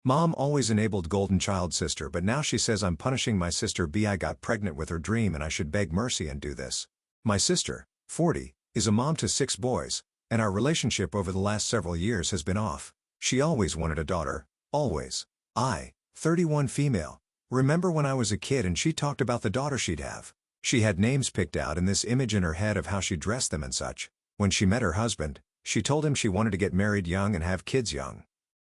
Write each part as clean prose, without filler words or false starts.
Mom always enabled golden child sister, but now she says I'm punishing my sister B. I got pregnant with her dream and I should beg mercy and do this. My sister, 40, is a mom to 6 boys, and our relationship over the last several years has been off. She always wanted a daughter, always. I, 31 female, remember when I was a kid and she talked about the daughter she'd have. She had names picked out and this image in her head of how she dressed them and such. When she met her husband, she told him she wanted to get married young and have kids young.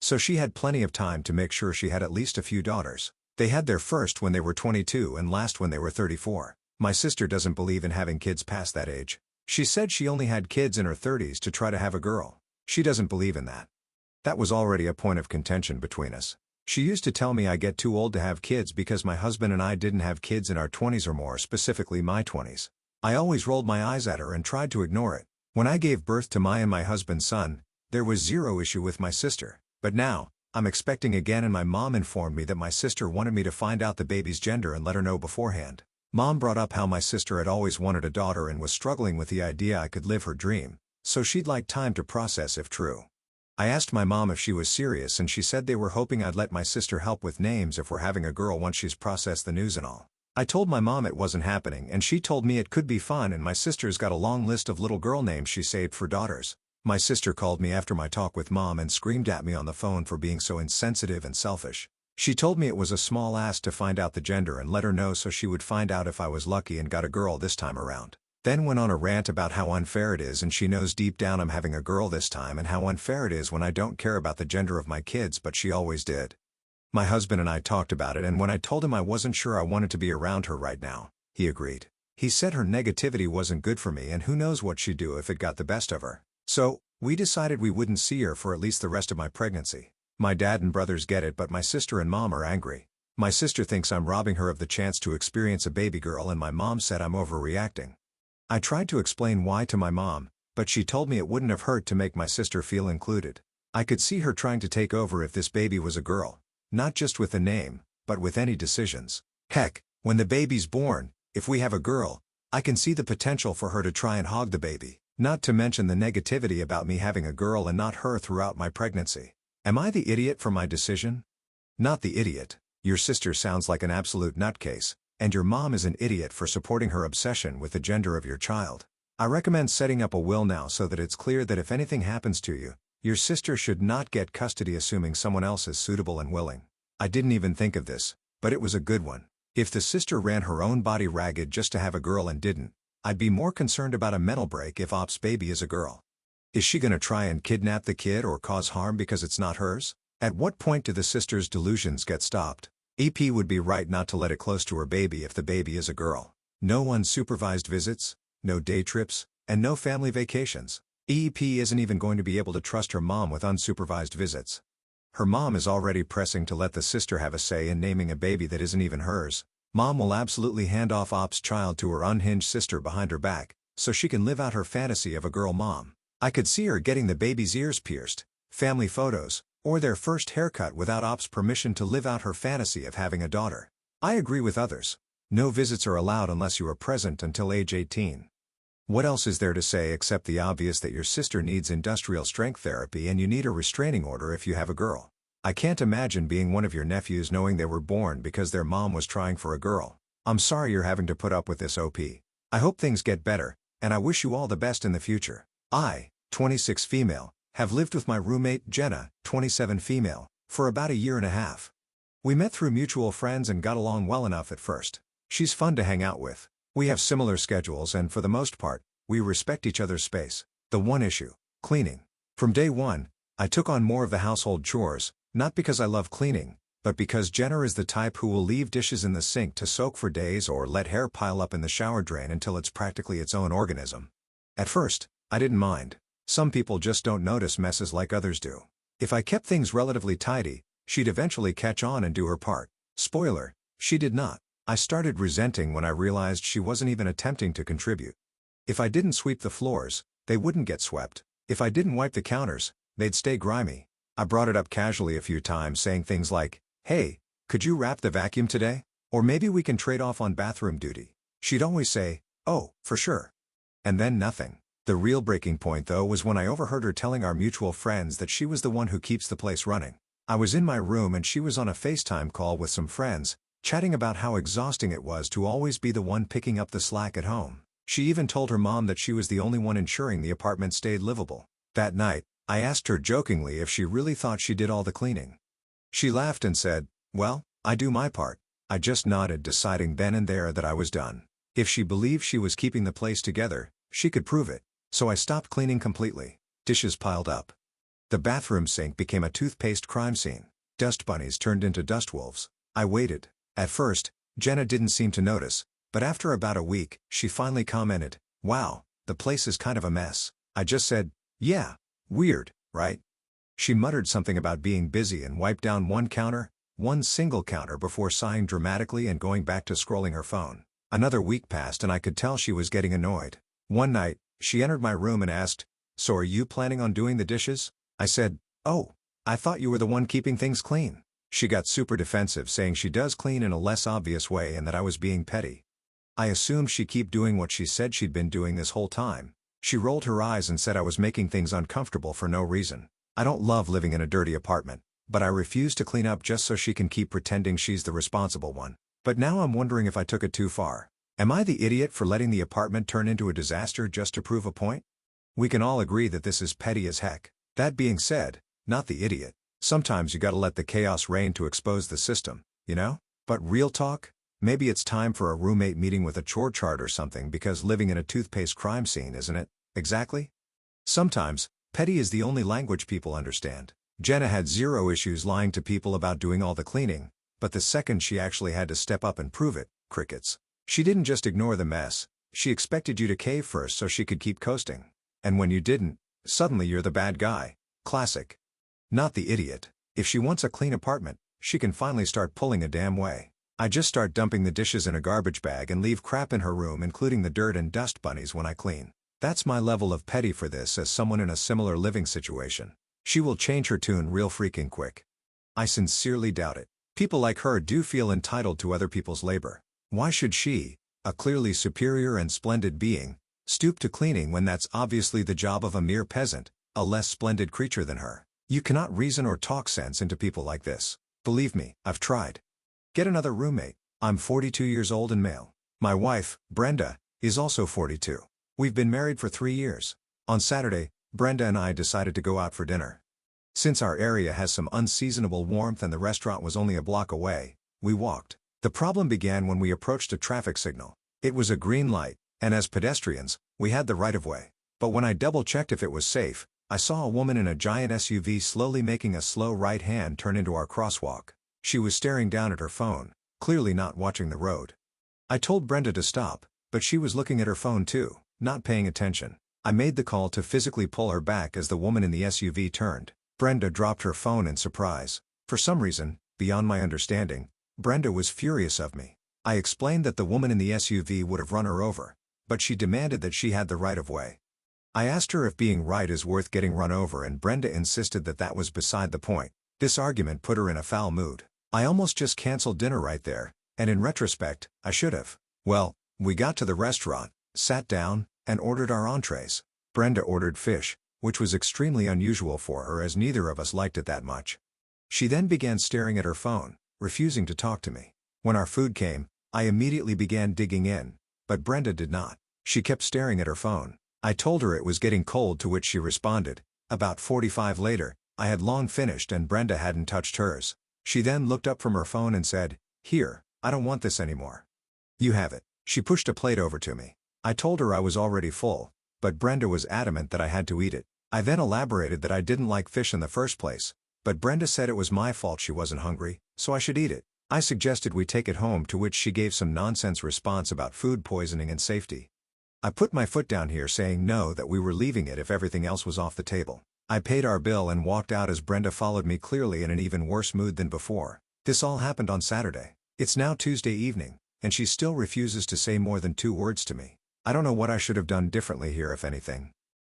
So she had plenty of time to make sure she had at least a few daughters. They had their first when they were 22 and last when they were 34. My sister doesn't believe in having kids past that age. She said she only had kids in her 30s to try to have a girl. She doesn't believe in that. That was already a point of contention between us. She used to tell me I get too old to have kids because my husband and I didn't have kids in our 20s or more, specifically my 20s. I always rolled my eyes at her and tried to ignore it. When I gave birth to my and my husband's son, there was zero issue with my sister. But now, I'm expecting again and my mom informed me that my sister wanted me to find out the baby's gender and let her know beforehand. Mom brought up how my sister had always wanted a daughter and was struggling with the idea I could live her dream, so she'd like time to process if true. I asked my mom if she was serious and she said they were hoping I'd let my sister help with names if we're having a girl once she's processed the news and all. I told my mom it wasn't happening and she told me it could be fun and my sister's got a long list of little girl names she saved for daughters. My sister called me after my talk with mom and screamed at me on the phone for being so insensitive and selfish. She told me it was a small ask to find out the gender and let her know so she would find out if I was lucky and got a girl this time around. Then went on a rant about how unfair it is and she knows deep down I'm having a girl this time and how unfair it is when I don't care about the gender of my kids, but she always did. My husband and I talked about it and when I told him I wasn't sure I wanted to be around her right now, he agreed. He said her negativity wasn't good for me and who knows what she'd do if it got the best of her. So, we decided we wouldn't see her for at least the rest of my pregnancy. My dad and brothers get it, but my sister and mom are angry. My sister thinks I'm robbing her of the chance to experience a baby girl and my mom said I'm overreacting. I tried to explain why to my mom, but she told me it wouldn't have hurt to make my sister feel included. I could see her trying to take over if this baby was a girl. Not just with the name, but with any decisions. Heck, when the baby's born, if we have a girl, I can see the potential for her to try and hog the baby. Not to mention the negativity about me having a girl and not her throughout my pregnancy. Am I the idiot for my decision? Not the idiot. Your sister sounds like an absolute nutcase, and your mom is an idiot for supporting her obsession with the gender of your child. I recommend setting up a will now so that it's clear that if anything happens to you, your sister should not get custody assuming someone else is suitable and willing. I didn't even think of this, but it was a good one. If the sister ran her own body ragged just to have a girl and didn't, I'd be more concerned about a mental break if Op's baby is a girl. Is she gonna try and kidnap the kid or cause harm because it's not hers? At what point do the sister's delusions get stopped? EP would be right not to let it close to her baby if the baby is a girl. No unsupervised visits, no day trips, and no family vacations. EP isn't even going to be able to trust her mom with unsupervised visits. Her mom is already pressing to let the sister have a say in naming a baby that isn't even hers. Mom will absolutely hand off Op's child to her unhinged sister behind her back, so she can live out her fantasy of a girl mom. I could see her getting the baby's ears pierced, family photos, or their first haircut without Op's permission to live out her fantasy of having a daughter. I agree with others. No visits are allowed unless you are present until age 18. What else is there to say except the obvious that your sister needs industrial strength therapy and you need a restraining order if you have a girl. I can't imagine being one of your nephews knowing they were born because their mom was trying for a girl. I'm sorry you're having to put up with this, OP. I hope things get better, and I wish you all the best in the future. I, 26 female, have lived with my roommate, Jenna, 27 female, for about a year and a half. We met through mutual friends and got along well enough at first. She's fun to hang out with. We have similar schedules and for the most part, we respect each other's space. The one issue: cleaning. From day one, I took on more of the household chores, not because I love cleaning, but because Jenna is the type who will leave dishes in the sink to soak for days or let hair pile up in the shower drain until it's practically its own organism. At first, I didn't mind. Some people just don't notice messes like others do. If I kept things relatively tidy, she'd eventually catch on and do her part. Spoiler, she did not. I started resenting when I realized she wasn't even attempting to contribute. If I didn't sweep the floors, they wouldn't get swept. If I didn't wipe the counters, they'd stay grimy. I brought it up casually a few times, saying things like, "Hey, could you wrap the vacuum today? Or maybe we can trade off on bathroom duty." She'd always say, "Oh, for sure." And then nothing. The real breaking point though was when I overheard her telling our mutual friends that she was the one who keeps the place running. I was in my room and she was on a FaceTime call with some friends, chatting about how exhausting it was to always be the one picking up the slack at home. She even told her mom that she was the only one ensuring the apartment stayed livable. That night, I asked her jokingly if she really thought she did all the cleaning. She laughed and said, "Well, I do my part." I just nodded, deciding then and there that I was done. If she believed she was keeping the place together, she could prove it. So I stopped cleaning completely. Dishes piled up. The bathroom sink became a toothpaste crime scene. Dust bunnies turned into dust wolves. I waited. At first, Jenna didn't seem to notice, but after about a week, she finally commented, "Wow, the place is kind of a mess." I just said, "Yeah, weird, right?" She muttered something about being busy and wiped down one single counter before sighing dramatically and going back to scrolling her phone. Another week passed and I could tell she was getting annoyed. One night, she entered my room and asked, "So are you planning on doing the dishes?" I said, "Oh, I thought you were the one keeping things clean." She got super defensive, saying she does clean in a less obvious way and that I was being petty. I assumed she'd keep doing what she said she'd been doing this whole time. She rolled her eyes and said I was making things uncomfortable for no reason. I don't love living in a dirty apartment, but I refuse to clean up just so she can keep pretending she's the responsible one. But now I'm wondering if I took it too far. Am I the idiot for letting the apartment turn into a disaster just to prove a point? We can all agree that this is petty as heck. That being said, not the idiot. Sometimes you gotta let the chaos reign to expose the system, you know? But real talk? Maybe it's time for a roommate meeting with a chore chart or something, because living in a toothpaste crime scene, isn't it? Exactly? Sometimes, petty is the only language people understand. Jenna had zero issues lying to people about doing all the cleaning, but the second she actually had to step up and prove it, crickets. She didn't just ignore the mess, she expected you to cave first so she could keep coasting. And when you didn't, suddenly you're the bad guy. Classic. Not the idiot. If she wants a clean apartment, she can finally start pulling a damn way. I just start dumping the dishes in a garbage bag and leave crap in her room, including the dirt and dust bunnies, when I clean. That's my level of petty for this as someone in a similar living situation. She will change her tune real freaking quick. I sincerely doubt it. People like her do feel entitled to other people's labor. Why should she, a clearly superior and splendid being, stoop to cleaning when that's obviously the job of a mere peasant, a less splendid creature than her? You cannot reason or talk sense into people like this. Believe me, I've tried. Get another roommate. I'm 42 years old and male. My wife, Brenda, is also 42. We've been married for 3 years. On Saturday, Brenda and I decided to go out for dinner. Since our area has some unseasonable warmth and the restaurant was only a block away, we walked. The problem began when we approached a traffic signal. It was a green light, and as pedestrians, we had the right-of-way. But when I double-checked if it was safe, I saw a woman in a giant SUV slowly making a slow right-hand turn into our crosswalk. She was staring down at her phone, clearly not watching the road. I told Brenda to stop, but she was looking at her phone too, not paying attention. I made the call to physically pull her back as the woman in the SUV turned. Brenda dropped her phone in surprise. For some reason, beyond my understanding, Brenda was furious of me. I explained that the woman in the SUV would have run her over, but she demanded that she had the right-of-way. I asked her if being right is worth getting run over, and Brenda insisted that that was beside the point. This argument put her in a foul mood. I almost just canceled dinner right there, and in retrospect, I should have. Well, we got to the restaurant, sat down, and ordered our entrees. Brenda ordered fish, which was extremely unusual for her as neither of us liked it that much. She then began staring at her phone, refusing to talk to me. When our food came, I immediately began digging in, but Brenda did not. She kept staring at her phone. I told her it was getting cold, to which she responded. About 45 later, I had long finished and Brenda hadn't touched hers. She then looked up from her phone and said, "Here, I don't want this anymore. You have it." She pushed a plate over to me. I told her I was already full, but Brenda was adamant that I had to eat it. I then elaborated that I didn't like fish in the first place, but Brenda said it was my fault she wasn't hungry, so I should eat it. I suggested we take it home, to which she gave some nonsense response about food poisoning and safety. I put my foot down here, saying no, that we were leaving it if everything else was off the table. I paid our bill and walked out as Brenda followed me, clearly in an even worse mood than before. This all happened on Saturday. It's now Tuesday evening, and she still refuses to say more than 2 words to me. I don't know what I should have done differently here, if anything.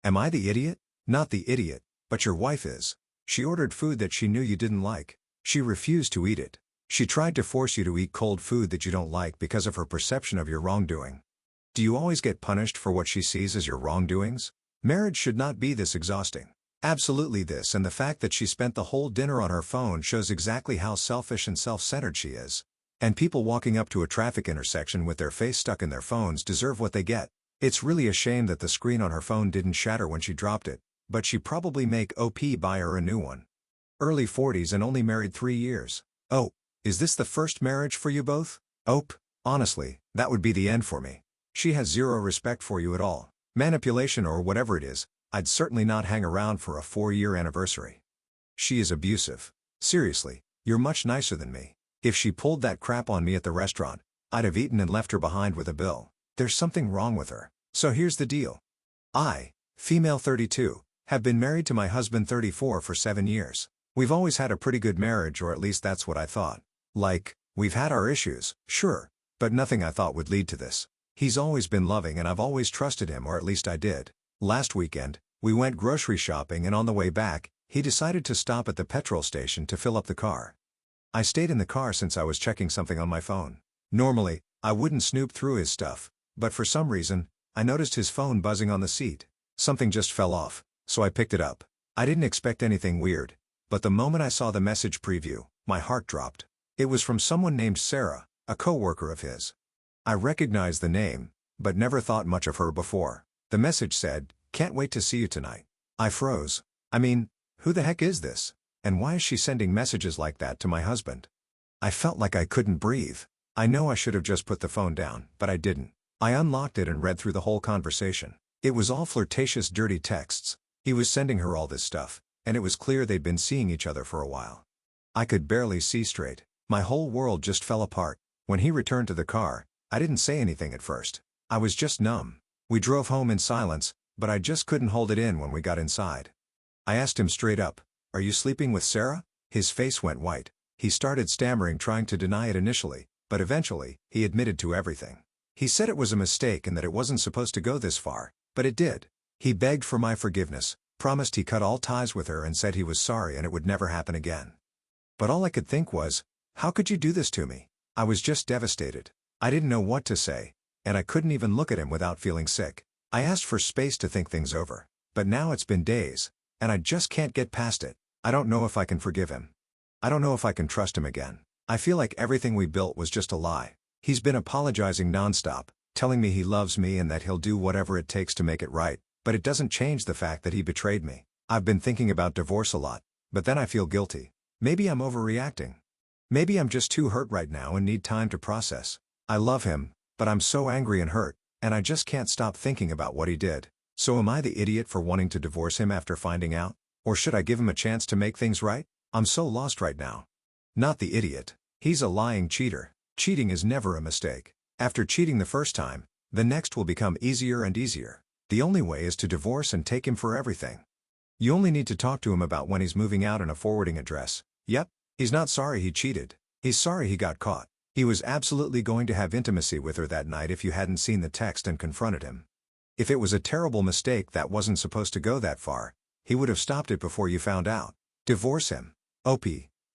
Am I the idiot? Not the idiot, but your wife is. She ordered food that she knew you didn't like. She refused to eat it. She tried to force you to eat cold food that you don't like because of her perception of your wrongdoing. Do you always get punished for what she sees as your wrongdoings? Marriage should not be this exhausting. Absolutely this, and the fact that she spent the whole dinner on her phone shows exactly how selfish and self-centered she is. And people walking up to a traffic intersection with their face stuck in their phones deserve what they get. It's really a shame that the screen on her phone didn't shatter when she dropped it, but she probably make OP buy her a new one. Early 40s and only married 3 years. Oh, is this the first marriage for you both? Ope, honestly, that would be the end for me. She has zero respect for you at all. Manipulation or whatever it is, I'd certainly not hang around for a 4-year anniversary. She is abusive. Seriously, you're much nicer than me. If she pulled that crap on me at the restaurant, I'd have eaten and left her behind with a bill. There's something wrong with her. So here's the deal. I, female 32, have been married to my husband 34 for 7 years. We've always had a pretty good marriage, or at least that's what I thought. Like, we've had our issues, sure, but nothing I thought would lead to this. He's always been loving and I've always trusted him, or at least I did. Last weekend, we went grocery shopping and on the way back, he decided to stop at the petrol station to fill up the car. I stayed in the car since I was checking something on my phone. Normally, I wouldn't snoop through his stuff, but for some reason, I noticed his phone buzzing on the seat. Something just fell off, so I picked it up. I didn't expect anything weird, but the moment I saw the message preview, my heart dropped. It was from someone named Sarah, a coworker of his. I recognized the name, but never thought much of her before. The message said, "Can't wait to see you tonight." I froze. I mean, who the heck is this? And why is she sending messages like that to my husband? I felt like I couldn't breathe. I know I should have just put the phone down, but I didn't. I unlocked it and read through the whole conversation. It was all flirtatious, dirty texts. He was sending her all this stuff, and it was clear they'd been seeing each other for a while. I could barely see straight. My whole world just fell apart. When he returned to the car, I didn't say anything at first. I was just numb. We drove home in silence, but I just couldn't hold it in when we got inside. I asked him straight up, "Are you sleeping with Sarah?" His face went white. He started stammering, trying to deny it initially, but eventually, he admitted to everything. He said it was a mistake and that it wasn't supposed to go this far, but it did. He begged for my forgiveness, promised he cut all ties with her, and said he was sorry and it would never happen again. But all I could think was, how could you do this to me? I was just devastated. I didn't know what to say, and I couldn't even look at him without feeling sick. I asked for space to think things over, but now it's been days, and I just can't get past it. I don't know if I can forgive him. I don't know if I can trust him again. I feel like everything we built was just a lie. He's been apologizing nonstop, telling me he loves me and that he'll do whatever it takes to make it right, but it doesn't change the fact that he betrayed me. I've been thinking about divorce a lot, but then I feel guilty. Maybe I'm overreacting. Maybe I'm just too hurt right now and need time to process. I love him, but I'm so angry and hurt, and I just can't stop thinking about what he did. So am I the idiot for wanting to divorce him after finding out? Or should I give him a chance to make things right? I'm so lost right now. Not the idiot. He's a lying cheater. Cheating is never a mistake. After cheating the first time, the next will become easier and easier. The only way is to divorce and take him for everything. You only need to talk to him about when he's moving out and a forwarding address. Yep, he's not sorry he cheated. He's sorry he got caught. He was absolutely going to have intimacy with her that night if you hadn't seen the text and confronted him. If it was a terrible mistake that wasn't supposed to go that far, he would have stopped it before you found out. Divorce him. OP.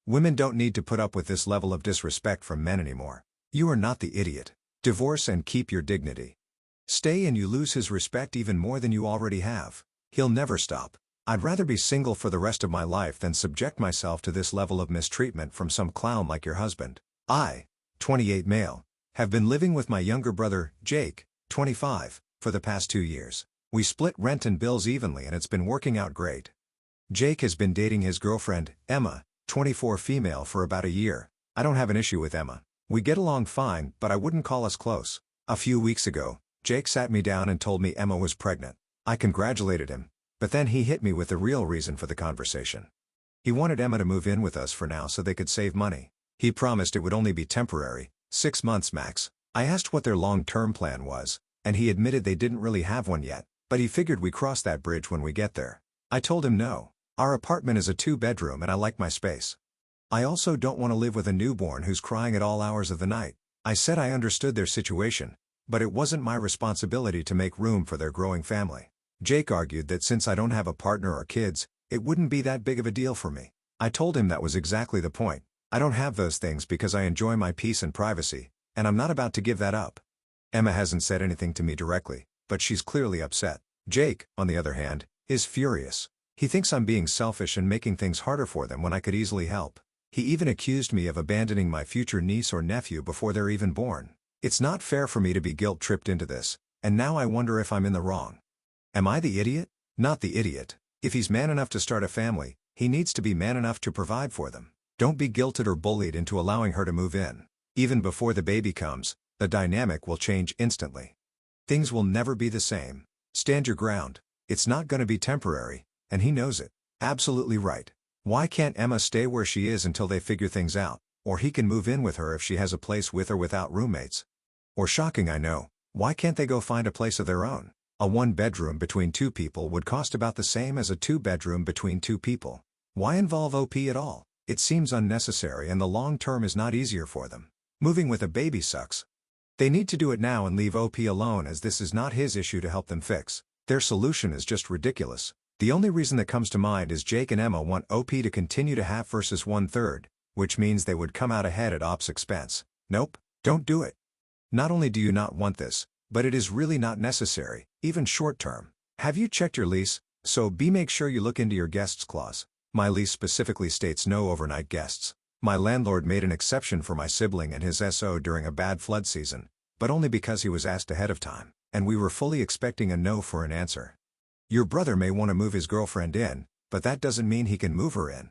Women don't need to put up with this level of disrespect from men anymore. You are not the idiot. Divorce and keep your dignity. Stay and you lose his respect even more than you already have. He'll never stop. I'd rather be single for the rest of my life than subject myself to this level of mistreatment from some clown like your husband. I, 28 male, have been living with my younger brother, Jake, 25, for the past 2 years. We split rent and bills evenly and it's been working out great. Jake has been dating his girlfriend, Emma, 24 female, for about a year. I don't have an issue with Emma. We get along fine, but I wouldn't call us close. A few weeks ago, Jake sat me down and told me Emma was pregnant. I congratulated him, but then he hit me with the real reason for the conversation. He wanted Emma to move in with us for now so they could save money. He promised it would only be temporary, 6 months max. I asked what their long-term plan was, and he admitted they didn't really have one yet, but he figured we cross that bridge when we get there. I told him no. Our apartment is a 2-bedroom and I like my space. I also don't want to live with a newborn who's crying at all hours of the night. I said I understood their situation, but it wasn't my responsibility to make room for their growing family. Jake argued that since I don't have a partner or kids, it wouldn't be that big of a deal for me. I told him that was exactly the point. I don't have those things because I enjoy my peace and privacy, and I'm not about to give that up. Emma hasn't said anything to me directly, but she's clearly upset. Jake, on the other hand, is furious. He thinks I'm being selfish and making things harder for them when I could easily help. He even accused me of abandoning my future niece or nephew before they're even born. It's not fair for me to be guilt-tripped into this, and now I wonder if I'm in the wrong. Am I the idiot? Not the idiot. If he's man enough to start a family, he needs to be man enough to provide for them. Don't be guilted or bullied into allowing her to move in. Even before the baby comes, the dynamic will change instantly. Things will never be the same. Stand your ground. It's not going to be temporary, and he knows it. Absolutely right. Why can't Emma stay where she is until they figure things out, or he can move in with her if she has a place with or without roommates? Or shocking, I know, why can't they go find a place of their own? A one-bedroom between two people would cost about the same as a two-bedroom between two people. Why involve OP at all? It seems unnecessary, and the long term is not easier for them. Moving with a baby sucks. They need to do it now and leave OP alone, as this is not his issue to help them fix. Their solution is just ridiculous. The only reason that comes to mind is Jake and Emma want OP to continue to half versus 1/3, which means they would come out ahead at OP's expense. Nope, don't do it. Not only do you not want this, but it is really not necessary, even short term. Have you checked your lease? So make sure you look into your guests clause. My lease specifically states no overnight guests. My landlord made an exception for my sibling and his SO during a bad flood season, but only because he was asked ahead of time, and we were fully expecting a no for an answer. Your brother may want to move his girlfriend in, but that doesn't mean he can move her in.